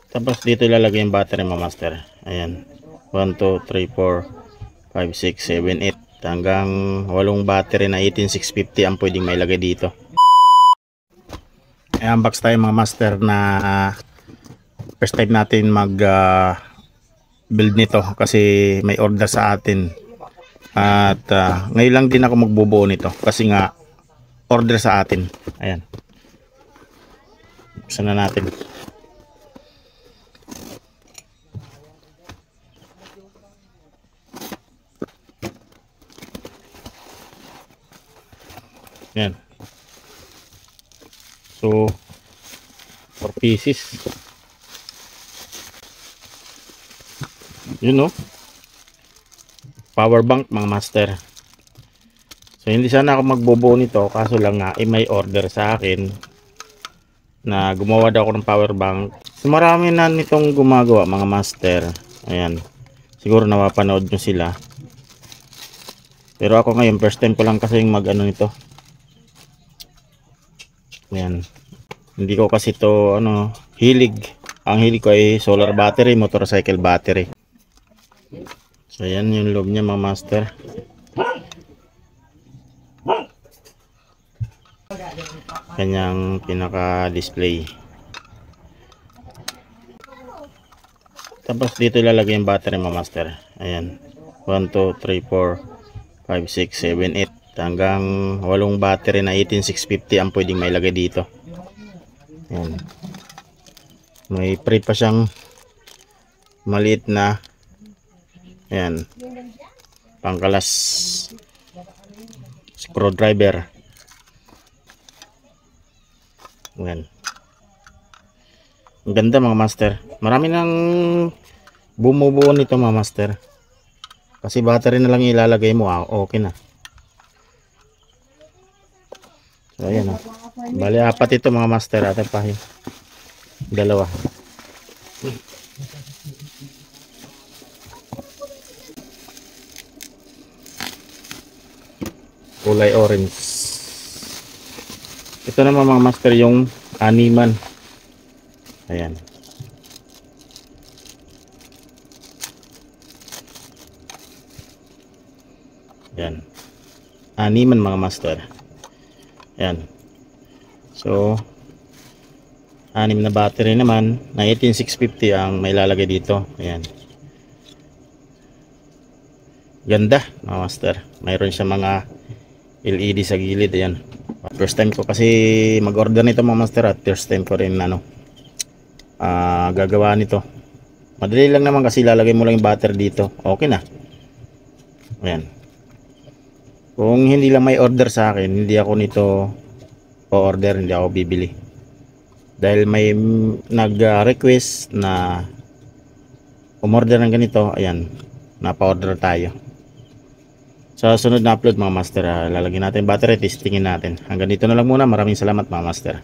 Tapos dito ilalagay yung battery mga master. Ayan. 1, 2, 3, 4, 5, 6, 7, 8. Hanggang 8 battery na 18650 ang pwedeng mailagay dito. Ayan, unbox tayo mga master na first time natin mag build nito kasi may order sa atin. At ngayon lang din ako magbubuo nito kasi nga order sa atin. Ayan. Buksan na natin. Ayan. So 4 pieces. Yun, no? Power bank mga master. So hindi sana ako magbubuo nito, kaso lang nga may order sa akin na gumawa daw ako ng power bank. So marami na nitong gumagawa mga master. Ayan. Siguro napapanood nyo sila. Pero ako ngayon first time ko lang kasi mag ano nito. Ayan. Hindi ko kasi to hilig. Ang hilig ko ay solar battery, motorcycle battery. So ayan yung loob niya mga master. Kanyang pinaka display. Tapos dito ilalagay yung battery mga master. Ayan. 1, 2, 3, 4, 5, 6, 7, 8. Hanggang 8 battery na 18650 ang pwedeng mailagay dito. Ayan. May pre pa siyang maliit na ayan, pangkalas screwdriver. Ayan. Ang ganda mga master. Marami nang bumubuo nito mga master. Kasi battery na lang ilalagay mo, okay na. So ayan, bali 4 ito mga master. Atin pa yung dalawa. Kulay orange. Ito naman mga master yung animan. Ayan. Ayan. Animan mga master. Ayan. So 6 na battery naman na 18650 ang may lalagay dito. Ayan. Ganda mga master. Mayroon siya mga LED sa gilid. Ayan. First time ko kasi mag-order nito mga master at first time ko rin gagawa nito. Madali lang naman kasi lalagay mo lang yung battery dito. Okay na. Ayan. Kung hindi lang may order sa akin, hindi ako nito o-order, hindi ako bibili. Dahil may nag-request na umorder ng ganito, ayan, napa-order tayo. Sa sunod na upload mga master, lalagyan natin battery, testingin natin. Hanggang dito na lang muna. Maraming salamat mga master.